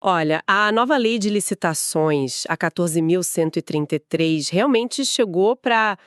Olha, a nova lei de licitações, a 14.133, realmente chegou para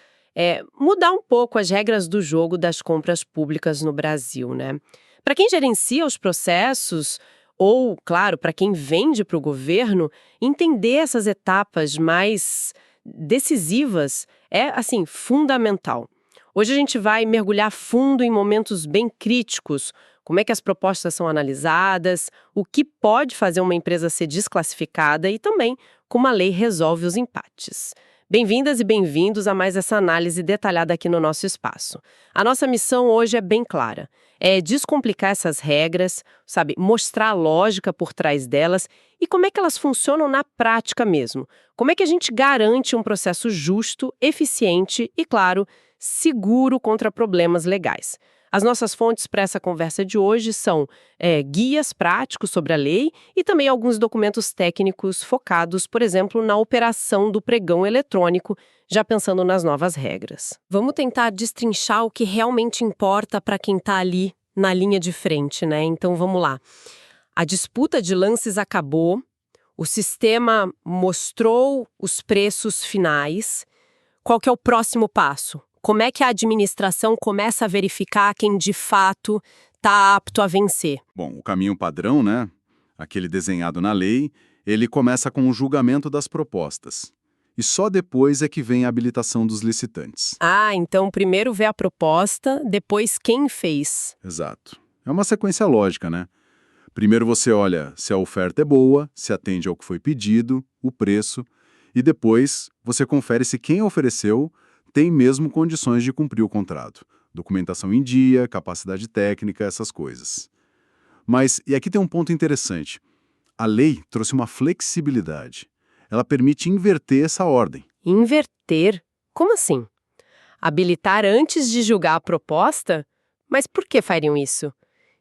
mudar um pouco as regras do jogo das compras públicas no Brasil, né? Para quem gerencia os processos, ou, claro, para quem vende para o governo, entender essas etapas mais decisivas é, assim, fundamental. Hoje a gente vai mergulhar fundo em momentos bem críticos, como é que as propostas são analisadas, o que pode fazer uma empresa ser desclassificada e também como a lei resolve os empates. Bem-vindas e bem-vindos a mais essa análise detalhada aqui no nosso espaço. A nossa missão hoje é bem clara, é descomplicar essas regras, sabe, mostrar a lógica por trás delas e como é que elas funcionam na prática mesmo. Como é que a gente garante um processo justo, eficiente e, claro, seguro contra problemas legais. As nossas fontes para essa conversa de hoje são guias práticos sobre a lei e também alguns documentos técnicos focados, por exemplo, na operação do pregão eletrônico, já pensando nas novas regras. Vamos tentar destrinchar o que realmente importa para quem está ali na linha de frente, né? Então vamos lá. A disputa de lances acabou, o sistema mostrou os preços finais. Qual que é o próximo passo? Como é que a administração começa a verificar quem de fato está apto a vencer? Bom, o caminho padrão, né? Aquele desenhado na lei, ele começa com o julgamento das propostas. E só depois é que vem a habilitação dos licitantes. Ah, então primeiro vê a proposta, depois quem fez. Exato. É uma sequência lógica, né? Primeiro você olha se a oferta é boa, se atende ao que foi pedido, o preço, e depois você confere se quem ofereceu tem mesmo condições de cumprir o contrato. Documentação em dia, capacidade técnica, essas coisas. Mas, e aqui tem um ponto interessante, a lei trouxe uma flexibilidade. Ela permite inverter essa ordem. Inverter? Como assim? Habilitar antes de julgar a proposta? Mas por que fariam isso?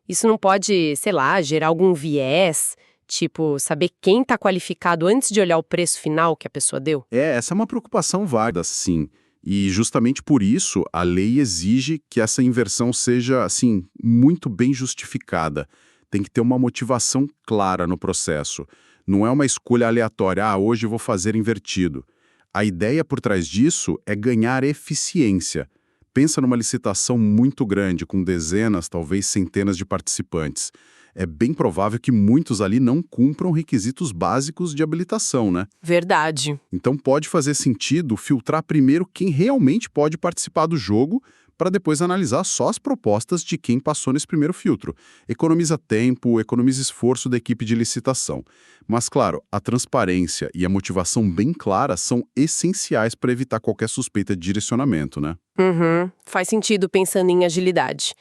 Isso não pode, sei lá, gerar algum viés? Tipo, saber quem está qualificado antes de olhar o preço final que a pessoa deu? Essa é uma preocupação válida, sim. E justamente por isso a lei exige que essa inversão seja, assim, muito bem justificada. Tem que ter uma motivação clara no processo. Não é uma escolha aleatória, hoje eu vou fazer invertido. A ideia por trás disso é ganhar eficiência. Pensa numa licitação muito grande, com dezenas, talvez centenas de participantes. É bem provável que muitos ali não cumpram requisitos básicos de habilitação, né? Verdade. Então pode fazer sentido filtrar primeiro quem realmente pode participar do jogo para depois analisar só as propostas de quem passou nesse primeiro filtro. Economiza tempo, economiza esforço da equipe de licitação. Mas, claro, a transparência e a motivação bem clara são essenciais para evitar qualquer suspeita de direcionamento, né? Uhum, faz sentido pensando em agilidade.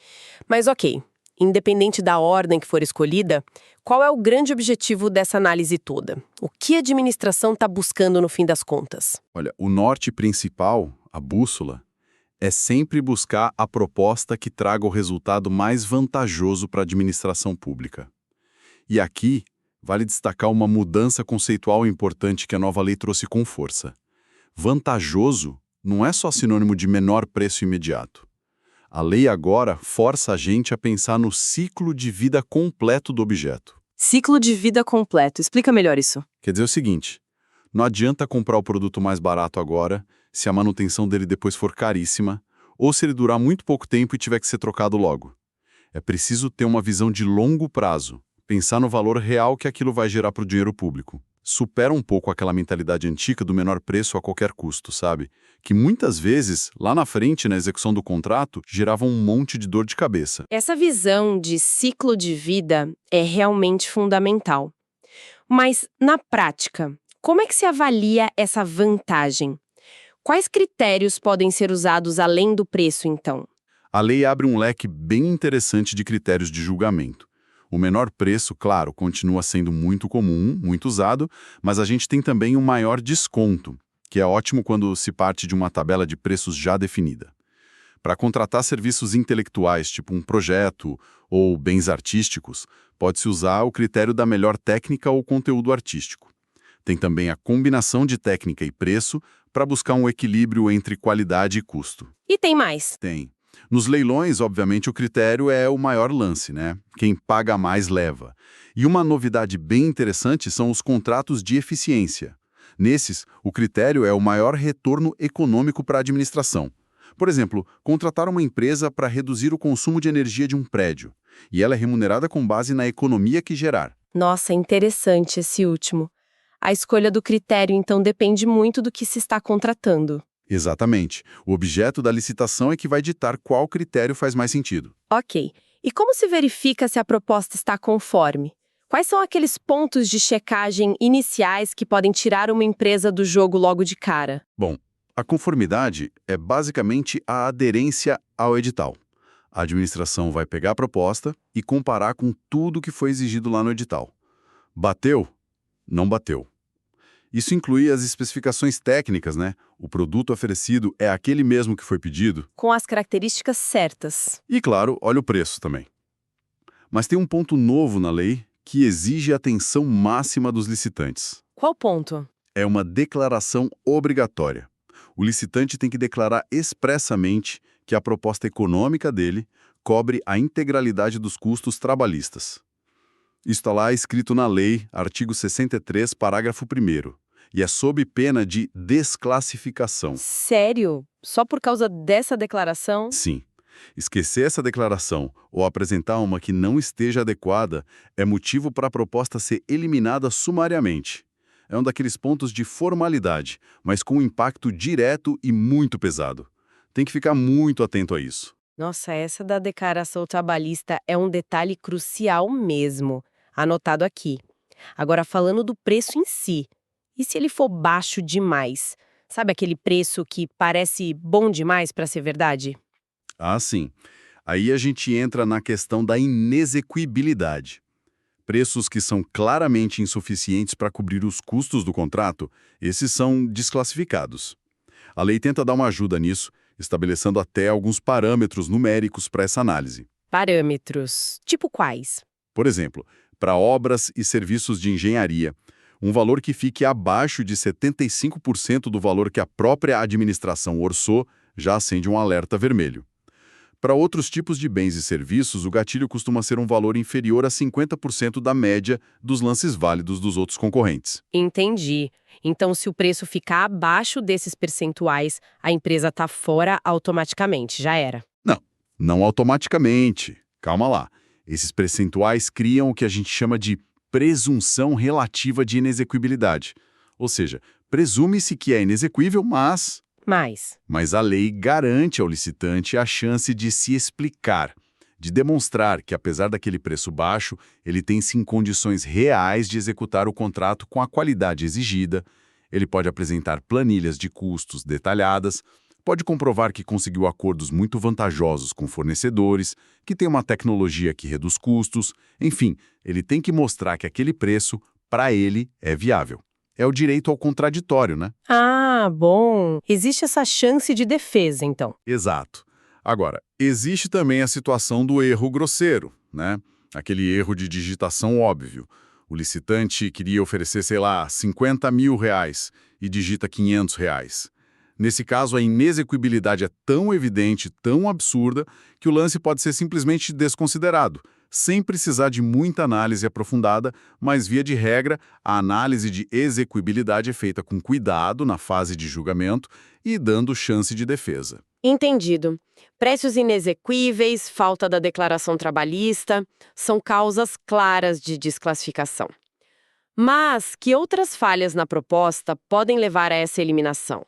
Mas ok, independente da ordem que for escolhida, qual é o grande objetivo dessa análise toda? O que a administração está buscando no fim das contas? Olha, o norte principal, a bússola, é sempre buscar a proposta que traga o resultado mais vantajoso para a administração pública. E aqui, vale destacar uma mudança conceitual importante que a nova lei trouxe com força. Vantajoso não é só sinônimo de menor preço imediato. A lei agora força a gente a pensar no ciclo de vida completo do objeto. Ciclo de vida completo. Explica melhor isso. Quer dizer o seguinte, não adianta comprar o produto mais barato agora, se a manutenção dele depois for caríssima, ou se ele durar muito pouco tempo e tiver que ser trocado logo. É preciso ter uma visão de longo prazo, pensar no valor real que aquilo vai gerar para o dinheiro público. Supera um pouco aquela mentalidade antiga do menor preço a qualquer custo, sabe? Que muitas vezes, lá na frente, na execução do contrato, gerava um monte de dor de cabeça. Essa visão de ciclo de vida é realmente fundamental. Mas, na prática, como é que se avalia essa vantagem? Quais critérios podem ser usados além do preço, então? A lei abre um leque bem interessante de critérios de julgamento. O menor preço, claro, continua sendo muito comum, muito usado, mas a gente tem também um maior desconto, que é ótimo quando se parte de uma tabela de preços já definida. Para contratar serviços intelectuais, tipo um projeto ou bens artísticos, pode-se usar o critério da melhor técnica ou conteúdo artístico. Tem também a combinação de técnica e preço para buscar um equilíbrio entre qualidade e custo. E tem mais. Tem. Nos leilões, obviamente, o critério é o maior lance, né? Quem paga mais leva. E uma novidade bem interessante são os contratos de eficiência. Nesses, o critério é o maior retorno econômico para a administração. Por exemplo, contratar uma empresa para reduzir o consumo de energia de um prédio, e ela é remunerada com base na economia que gerar. Nossa, interessante esse último. A escolha do critério, então, depende muito do que se está contratando. Exatamente. O objeto da licitação é que vai ditar qual critério faz mais sentido. Ok. E como se verifica se a proposta está conforme? Quais são aqueles pontos de checagem iniciais que podem tirar uma empresa do jogo logo de cara? Bom, a conformidade é basicamente a aderência ao edital. A administração vai pegar a proposta e comparar com tudo que foi exigido lá no edital. Bateu? Não bateu. Isso inclui as especificações técnicas, né? O produto oferecido é aquele mesmo que foi pedido. Com as características certas. E, claro, olha o preço também. Mas tem um ponto novo na lei que exige a atenção máxima dos licitantes. Qual ponto? É uma declaração obrigatória. O licitante tem que declarar expressamente que a proposta econômica dele cobre a integralidade dos custos trabalhistas. Isso está lá escrito na lei, artigo 63, parágrafo 1º, e é sob pena de desclassificação. Sério? Só por causa dessa declaração? Sim. Esquecer essa declaração ou apresentar uma que não esteja adequada é motivo para a proposta ser eliminada sumariamente. É um daqueles pontos de formalidade, mas com um impacto direto e muito pesado. Tem que ficar muito atento a isso. Nossa, essa da declaração trabalhista é um detalhe crucial mesmo. Anotado aqui. Agora, falando do preço em si. E se ele for baixo demais? Sabe aquele preço que parece bom demais para ser verdade? Ah, sim. Aí a gente entra na questão da inexequibilidade. Preços que são claramente insuficientes para cobrir os custos do contrato, esses são desclassificados. A lei tenta dar uma ajuda nisso, estabelecendo até alguns parâmetros numéricos para essa análise. Parâmetros. Tipo quais? Por exemplo, para obras e serviços de engenharia, um valor que fique abaixo de 75% do valor que a própria administração orçou já acende um alerta vermelho. Para outros tipos de bens e serviços, o gatilho costuma ser um valor inferior a 50% da média dos lances válidos dos outros concorrentes. Entendi. Então, se o preço ficar abaixo desses percentuais, a empresa está fora automaticamente, já era. Não automaticamente. Calma lá. Esses percentuais criam o que a gente chama de presunção relativa de inexequibilidade. Ou seja, presume-se que é inexequível, mas a lei garante ao licitante a chance de se explicar, de demonstrar que, apesar daquele preço baixo, ele tem sim condições reais de executar o contrato com a qualidade exigida, ele pode apresentar planilhas de custos detalhadas, pode comprovar que conseguiu acordos muito vantajosos com fornecedores, que tem uma tecnologia que reduz custos, enfim, ele tem que mostrar que aquele preço, para ele, é viável. É o direito ao contraditório, né? Ah, bom. Existe essa chance de defesa, então. Exato. Agora, existe também a situação do erro grosseiro, né? Aquele erro de digitação óbvio. O licitante queria oferecer, sei lá, 50 mil reais e digita 500 reais. Nesse caso, a inexequibilidade é tão evidente, tão absurda, que o lance pode ser simplesmente desconsiderado, sem precisar de muita análise aprofundada, mas, via de regra, a análise de exequibilidade é feita com cuidado na fase de julgamento e dando chance de defesa. Entendido. Preços inexequíveis, falta da declaração trabalhista, são causas claras de desclassificação. Mas que outras falhas na proposta podem levar a essa eliminação?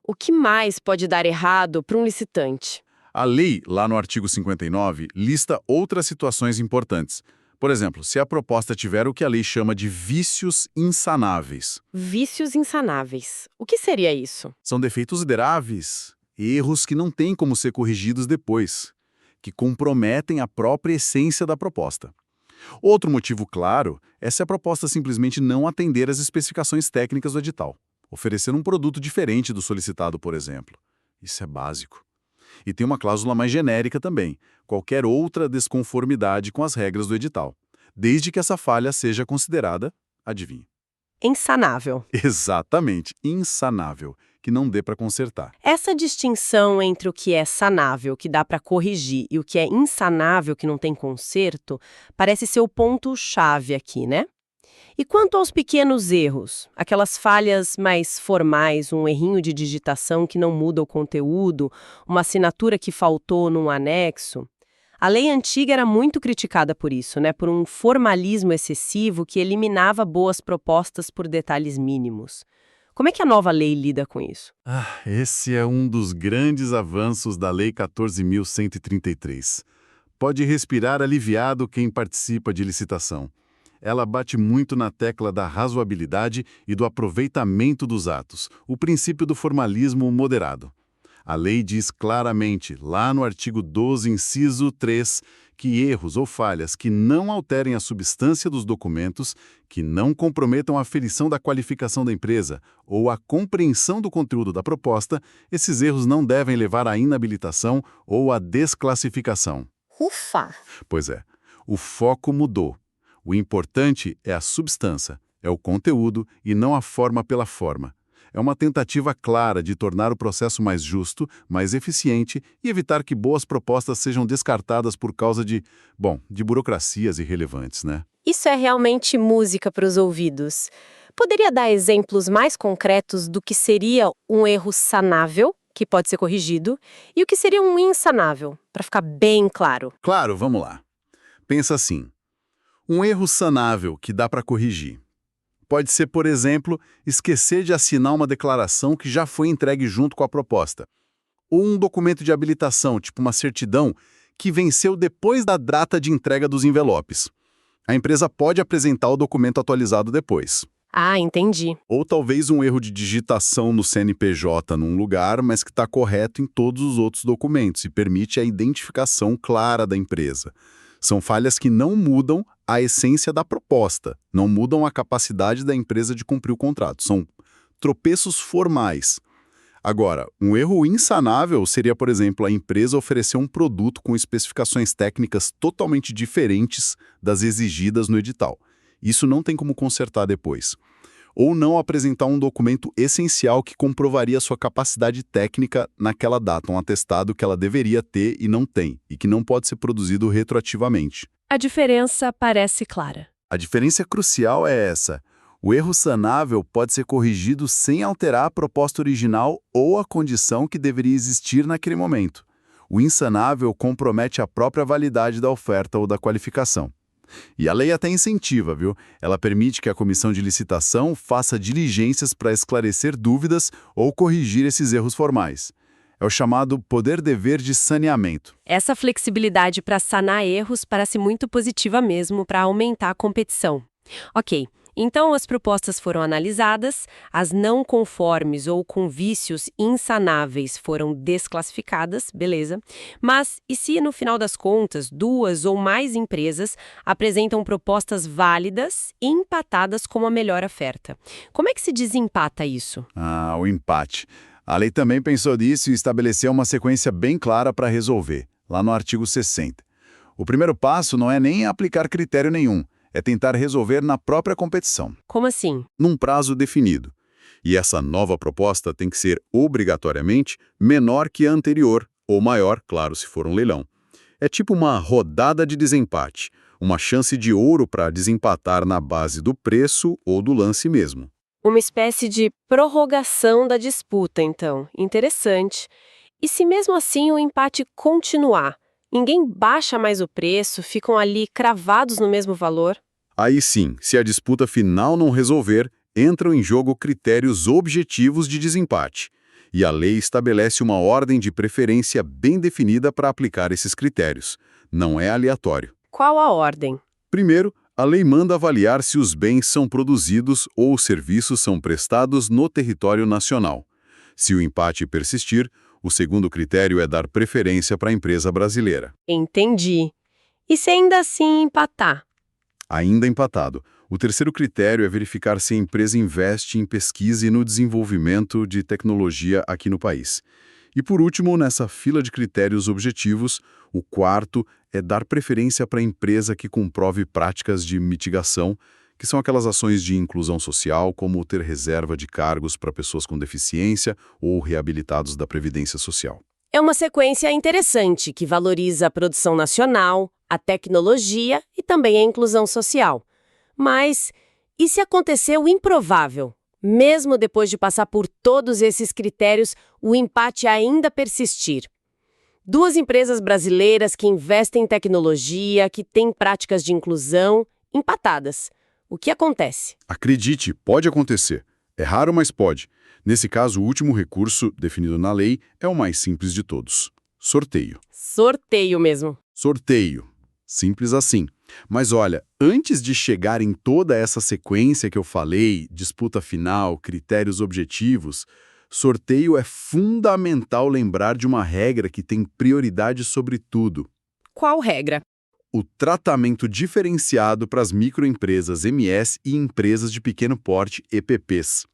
O que mais pode dar errado para um licitante? A lei, lá no artigo 59, lista outras situações importantes. Por exemplo, se a proposta tiver o que a lei chama de vícios insanáveis. Vícios insanáveis. O que seria isso? São defeitos graves, erros que não têm como ser corrigidos depois, que comprometem a própria essência da proposta. Outro motivo claro é se a proposta simplesmente não atender às especificações técnicas do edital, oferecer um produto diferente do solicitado, por exemplo. Isso é básico. E tem uma cláusula mais genérica também, qualquer outra desconformidade com as regras do edital, desde que essa falha seja considerada, adivinha? Insanável. Exatamente, insanável, que não dê para consertar. Essa distinção entre o que é sanável, que dá para corrigir, e o que é insanável, que não tem conserto, parece ser o ponto-chave aqui, né? E quanto aos pequenos erros, aquelas falhas mais formais, um errinho de digitação que não muda o conteúdo, uma assinatura que faltou num anexo, a lei antiga era muito criticada por isso, né? Por um formalismo excessivo que eliminava boas propostas por detalhes mínimos. Como é que a nova lei lida com isso? Esse é um dos grandes avanços da Lei 14.133. Pode respirar aliviado quem participa de licitação. Ela bate muito na tecla da razoabilidade e do aproveitamento dos atos, o princípio do formalismo moderado. A lei diz claramente, lá no artigo 12, inciso 3, que erros ou falhas que não alterem a substância dos documentos, que não comprometam a aferição da qualificação da empresa ou a compreensão do conteúdo da proposta, esses erros não devem levar à inabilitação ou à desclassificação. Ufa! Pois é, o foco mudou. O importante é a substância, é o conteúdo e não a forma pela forma. É uma tentativa clara de tornar o processo mais justo, mais eficiente e evitar que boas propostas sejam descartadas por causa de burocracias irrelevantes, né? Isso é realmente música para os ouvidos. Poderia dar exemplos mais concretos do que seria um erro sanável, que pode ser corrigido, e o que seria um insanável, para ficar bem claro? Claro, vamos lá. Pensa assim. Um erro sanável que dá para corrigir. Pode ser, por exemplo, esquecer de assinar uma declaração que já foi entregue junto com a proposta. Ou um documento de habilitação, tipo uma certidão, que venceu depois da data de entrega dos envelopes. A empresa pode apresentar o documento atualizado depois. Ah, entendi. Ou talvez um erro de digitação no CNPJ num lugar, mas que está correto em todos os outros documentos e permite a identificação clara da empresa. São falhas que não mudam a essência da proposta, não mudam a capacidade da empresa de cumprir o contrato. São tropeços formais. Agora, um erro insanável seria, por exemplo, a empresa oferecer um produto com especificações técnicas totalmente diferentes das exigidas no edital. Isso não tem como consertar depois. Ou não apresentar um documento essencial que comprovaria sua capacidade técnica naquela data, um atestado que ela deveria ter e não tem, e que não pode ser produzido retroativamente. A diferença parece clara. A diferença crucial é essa. O erro sanável pode ser corrigido sem alterar a proposta original ou a condição que deveria existir naquele momento. O insanável compromete a própria validade da oferta ou da qualificação. E a lei até incentiva, viu? Ela permite que a comissão de licitação faça diligências para esclarecer dúvidas ou corrigir esses erros formais. É o chamado poder-dever de saneamento. Essa flexibilidade para sanar erros parece muito positiva mesmo para aumentar a competição. Ok, então as propostas foram analisadas, as não conformes ou com vícios insanáveis foram desclassificadas, beleza. Mas e se no final das contas 2 ou mais empresas apresentam propostas válidas e empatadas como a melhor oferta? Como é que se desempata isso? O empate. A lei também pensou nisso e estabeleceu uma sequência bem clara para resolver, lá no artigo 60. O primeiro passo não é nem aplicar critério nenhum, é tentar resolver na própria competição. Como assim? Num prazo definido. E essa nova proposta tem que ser, obrigatoriamente, menor que a anterior, ou maior, claro, se for um leilão. É tipo uma rodada de desempate, uma chance de ouro para desempatar na base do preço ou do lance mesmo. Uma espécie de prorrogação da disputa, então. Interessante. E se mesmo assim o empate continuar? Ninguém baixa mais o preço, ficam ali cravados no mesmo valor? Aí sim, se a disputa final não resolver, entram em jogo critérios objetivos de desempate. E a lei estabelece uma ordem de preferência bem definida para aplicar esses critérios. Não é aleatório. Qual a ordem? Primeiro, a lei manda avaliar se os bens são produzidos ou os serviços são prestados no território nacional. Se o empate persistir, o segundo critério é dar preferência para a empresa brasileira. Entendi. E se ainda assim empatar? Ainda empatado. O terceiro critério é verificar se a empresa investe em pesquisa e no desenvolvimento de tecnologia aqui no país. E por último, nessa fila de critérios objetivos, o quarto é dar preferência para a empresa que comprove práticas de mitigação que são aquelas ações de inclusão social, como ter reserva de cargos para pessoas com deficiência ou reabilitados da Previdência Social. É uma sequência interessante que valoriza a produção nacional, a tecnologia e também a inclusão social. Mas e se acontecer o improvável? Mesmo depois de passar por todos esses critérios, o empate ainda persistir. Duas empresas brasileiras que investem em tecnologia, que têm práticas de inclusão, empatadas. O que acontece? Acredite, pode acontecer. É raro, mas pode. Nesse caso, o último recurso, definido na lei, é o mais simples de todos. Sorteio. Sorteio mesmo. Sorteio. Simples assim. Mas olha, antes de chegar em toda essa sequência que eu falei, disputa final, critérios objetivos, sorteio é fundamental lembrar de uma regra que tem prioridade sobre tudo. Qual regra? O tratamento diferenciado para as microempresas MS e empresas de pequeno porte EPPs.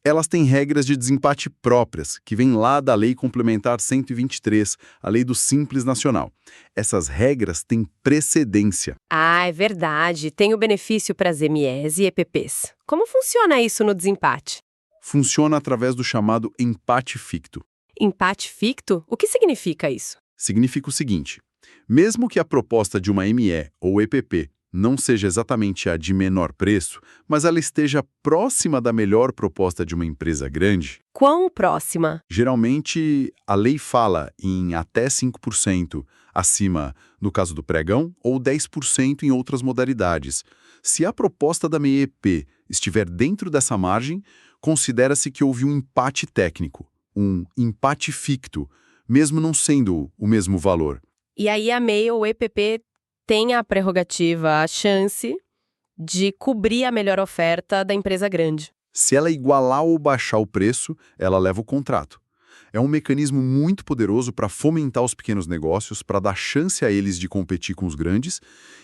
Elas têm regras de desempate próprias, que vêm lá da Lei Complementar 123, a Lei do Simples Nacional. Essas regras têm precedência. Ah, é verdade. Tem o benefício para as MEs e EPPs. Como funciona isso no desempate? Funciona através do chamado empate ficto. Empate ficto? O que significa isso? Significa o seguinte: mesmo que a proposta de uma ME ou EPP não seja exatamente a de menor preço, mas ela esteja próxima da melhor proposta de uma empresa grande, Quão próxima? geralmente a lei fala em até 5% acima no caso do pregão ou 10% em outras modalidades. Se a proposta da MEP estiver dentro dessa margem, considera-se que houve um empate técnico, um empate ficto, mesmo não sendo o mesmo valor. E aí a MEI ou EPP tem a prerrogativa, a chance de cobrir a melhor oferta da empresa grande. Se ela igualar ou baixar o preço, ela leva o contrato. É um mecanismo muito poderoso para fomentar os pequenos negócios, para dar chance a eles de competir com os grandes.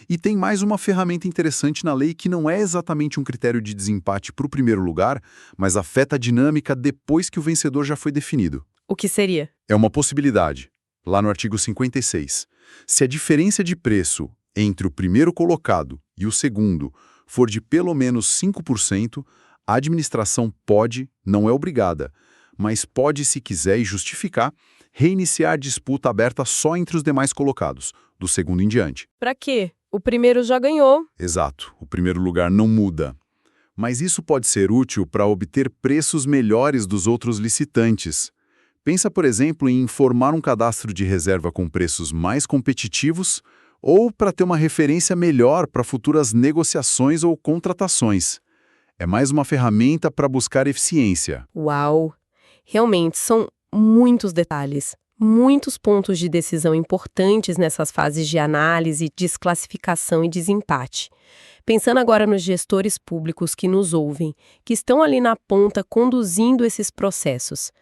E tem mais uma ferramenta interessante na lei que não é exatamente um critério de desempate para o primeiro lugar, mas afeta a dinâmica depois que o vencedor já foi definido. O que seria? É uma possibilidade, lá no artigo 56. Se a diferença de preço entre o primeiro colocado e o segundo for de pelo menos 5%, a administração pode, não é obrigada, mas pode, se quiser e justificar, reiniciar a disputa aberta só entre os demais colocados, do segundo em diante. Para quê? O primeiro já ganhou. Exato, o primeiro lugar não muda. Mas isso pode ser útil para obter preços melhores dos outros licitantes. Pensa, por exemplo, em formar um cadastro de reserva com preços mais competitivos ou para ter uma referência melhor para futuras negociações ou contratações. É mais uma ferramenta para buscar eficiência. Uau! Realmente são muitos detalhes, muitos pontos de decisão importantes nessas fases de análise, desclassificação e desempate. Pensando agora nos gestores públicos que nos ouvem, que estão ali na ponta conduzindo esses processos.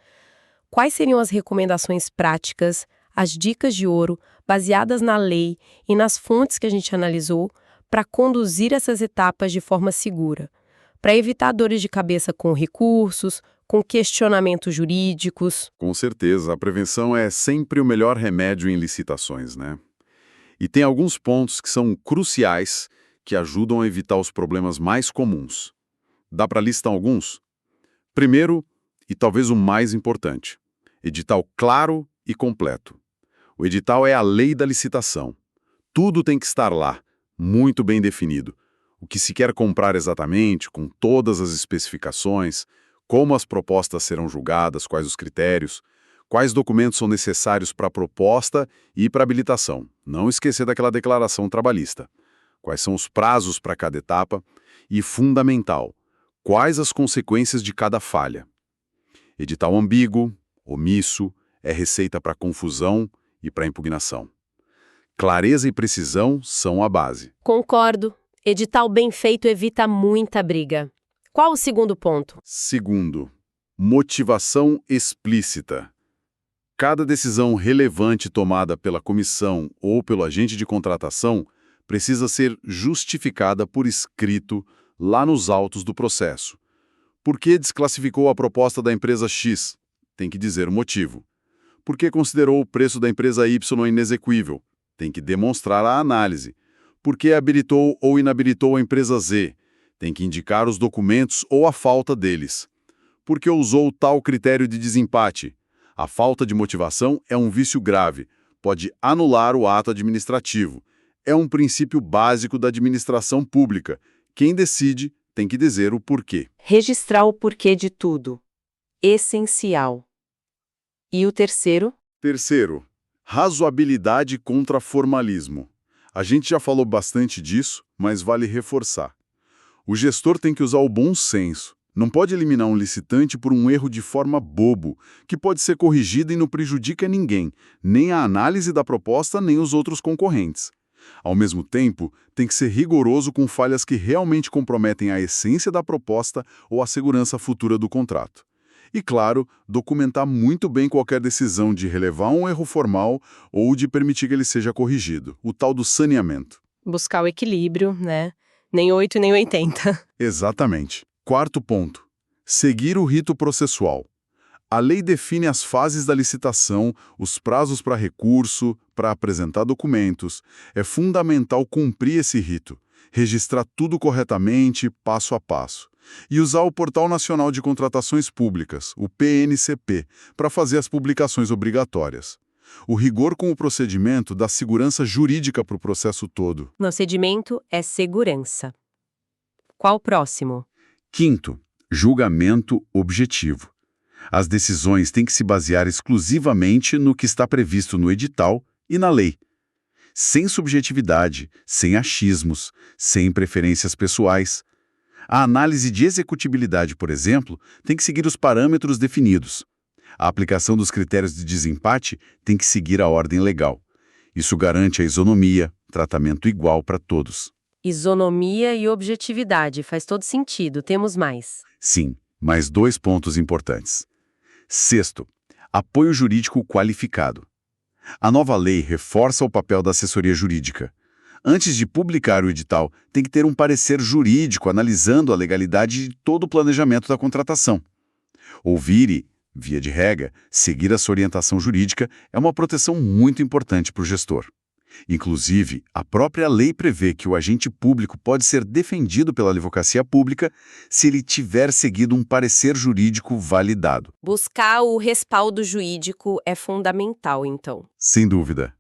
Quais seriam as recomendações práticas, as dicas de ouro, baseadas na lei e nas fontes que a gente analisou, para conduzir essas etapas de forma segura? Para evitar dores de cabeça com recursos, com questionamentos jurídicos. Com certeza, a prevenção é sempre o melhor remédio em licitações, né? E tem alguns pontos que são cruciais que ajudam a evitar os problemas mais comuns. Dá para listar alguns? Primeiro, e talvez o mais importante, edital claro e completo. O edital é a lei da licitação. Tudo tem que estar lá, muito bem definido. O que se quer comprar exatamente, com todas as especificações, como as propostas serão julgadas, quais os critérios, quais documentos são necessários para a proposta e para a habilitação. Não esquecer daquela declaração trabalhista. Quais são os prazos para cada etapa e, fundamental, quais as consequências de cada falha. Edital ambíguo, omisso, é receita para confusão e para impugnação. Clareza e precisão são a base. Concordo. Edital bem feito evita muita briga. Qual o segundo ponto? Segundo, motivação explícita. Cada decisão relevante tomada pela comissão ou pelo agente de contratação precisa ser justificada por escrito lá nos autos do processo. Por que desclassificou a proposta da empresa X? Tem que dizer o motivo. Por que considerou o preço da empresa Y inexequível? Tem que demonstrar a análise. Por que habilitou ou inabilitou a empresa Z? Tem que indicar os documentos ou a falta deles. Por que usou tal critério de desempate? A falta de motivação é um vício grave, pode anular o ato administrativo. É um princípio básico da administração pública. Quem decide tem que dizer o porquê. Registrar o porquê de tudo. Essencial. E o terceiro? Terceiro, razoabilidade contra formalismo. A gente já falou bastante disso, mas vale reforçar. O gestor tem que usar o bom senso. Não pode eliminar um licitante por um erro de forma bobo, que pode ser corrigido e não prejudica ninguém, nem a análise da proposta, nem os outros concorrentes. Ao mesmo tempo, tem que ser rigoroso com falhas que realmente comprometem a essência da proposta ou a segurança futura do contrato. E, claro, documentar muito bem qualquer decisão de relevar um erro formal ou de permitir que ele seja corrigido, o tal do saneamento. Buscar o equilíbrio, né? Nem 8 nem 80. Exatamente. Quarto ponto. Seguir o rito processual. A lei define as fases da licitação, os prazos para recurso, para apresentar documentos. É fundamental cumprir esse rito, registrar tudo corretamente, passo a passo. E usar o Portal Nacional de Contratações Públicas, o PNCP, para fazer as publicações obrigatórias. O rigor com o procedimento dá segurança jurídica para o processo todo. Procedimento é segurança. Qual o próximo? Quinto, julgamento objetivo. As decisões têm que se basear exclusivamente no que está previsto no edital e na lei. Sem subjetividade, sem achismos, sem preferências pessoais. A análise de executibilidade, por exemplo, tem que seguir os parâmetros definidos. A aplicação dos critérios de desempate tem que seguir a ordem legal. Isso garante a isonomia, tratamento igual para todos. Isonomia e objetividade, faz todo sentido, temos mais. Sim, mais 2 pontos importantes. Sexto, apoio jurídico qualificado. A nova lei reforça o papel da assessoria jurídica. Antes de publicar o edital, tem que ter um parecer jurídico analisando a legalidade de todo o planejamento da contratação. Ouvir e, via de regra, seguir essa orientação jurídica é uma proteção muito importante para o gestor. Inclusive, a própria lei prevê que o agente público pode ser defendido pela advocacia pública se ele tiver seguido um parecer jurídico validado. Buscar o respaldo jurídico é fundamental, então. Sem dúvida.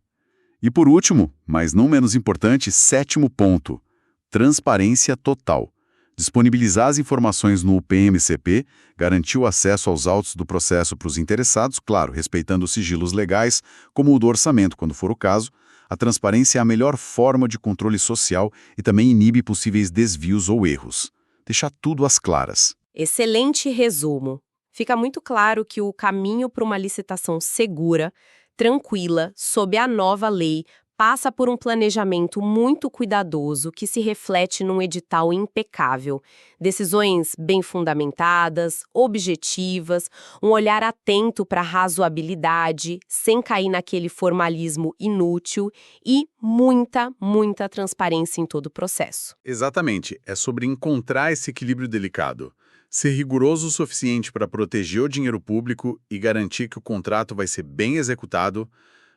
E por último, mas não menos importante, sétimo ponto, transparência total. Disponibilizar as informações no PMCP, garantir o acesso aos autos do processo para os interessados, claro, respeitando os sigilos legais, como o do orçamento, quando for o caso. A transparência é a melhor forma de controle social e também inibe possíveis desvios ou erros. Deixar tudo às claras. Excelente resumo. Fica muito claro que o caminho para uma licitação segura, tranquila, sob a nova lei, passa por um planejamento muito cuidadoso que se reflete num edital impecável. Decisões bem fundamentadas, objetivas, um olhar atento para a razoabilidade, sem cair naquele formalismo inútil e muita transparência em todo o processo. Exatamente. É sobre encontrar esse equilíbrio delicado. Ser rigoroso o suficiente para proteger o dinheiro público e garantir que o contrato vai ser bem executado,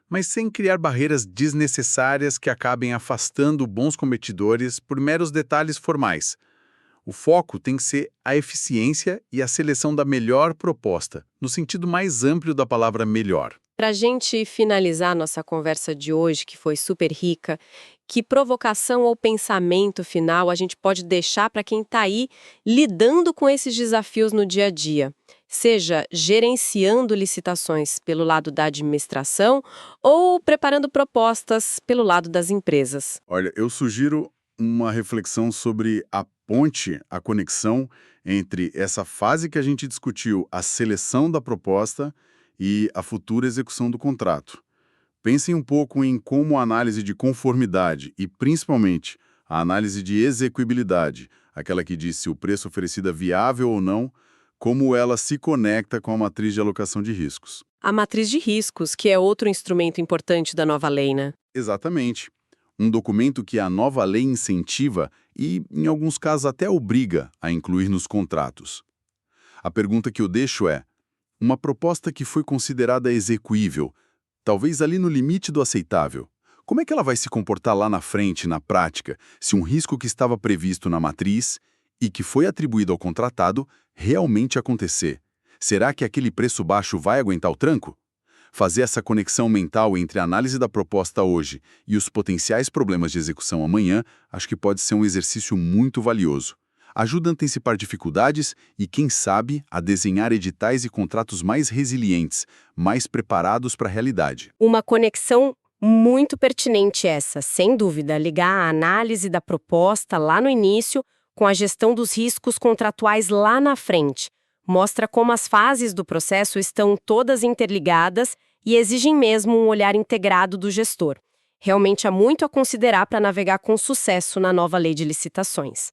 mas sem criar barreiras desnecessárias que acabem afastando bons competidores por meros detalhes formais. O foco tem que ser a eficiência e a seleção da melhor proposta, no sentido mais amplo da palavra melhor. Para a gente finalizar nossa conversa de hoje, que foi super rica, que provocação ou pensamento final a gente pode deixar para quem está aí lidando com esses desafios no dia a dia? Seja gerenciando licitações pelo lado da administração ou preparando propostas pelo lado das empresas. Olha, eu sugiro uma reflexão sobre a ponte, a conexão entre essa fase que a gente discutiu, a seleção da proposta e a futura execução do contrato. Pensem um pouco em como a análise de conformidade e, principalmente, a análise de execuibilidade, aquela que diz se o preço oferecido é viável ou não, como ela se conecta com a matriz de alocação de riscos. A matriz de riscos, que é outro instrumento importante da nova lei, né? Exatamente. Um documento que a nova lei incentiva e, em alguns casos, até obriga a incluir nos contratos. A pergunta que eu deixo é: uma proposta que foi considerada execuível, talvez ali no limite do aceitável, como é que ela vai se comportar lá na frente, na prática, se um risco que estava previsto na matriz e que foi atribuído ao contratado realmente acontecer. Será que aquele preço baixo vai aguentar o tranco? Fazer essa conexão mental entre a análise da proposta hoje e os potenciais problemas de execução amanhã, acho que pode ser um exercício muito valioso. Ajuda a antecipar dificuldades e, quem sabe, a desenhar editais e contratos mais resilientes, mais preparados para a realidade. Uma conexão muito pertinente essa, sem dúvida, ligar a análise da proposta lá no início com a gestão dos riscos contratuais lá na frente. Mostra como as fases do processo estão todas interligadas e exigem mesmo um olhar integrado do gestor. Realmente há muito a considerar para navegar com sucesso na nova lei de licitações.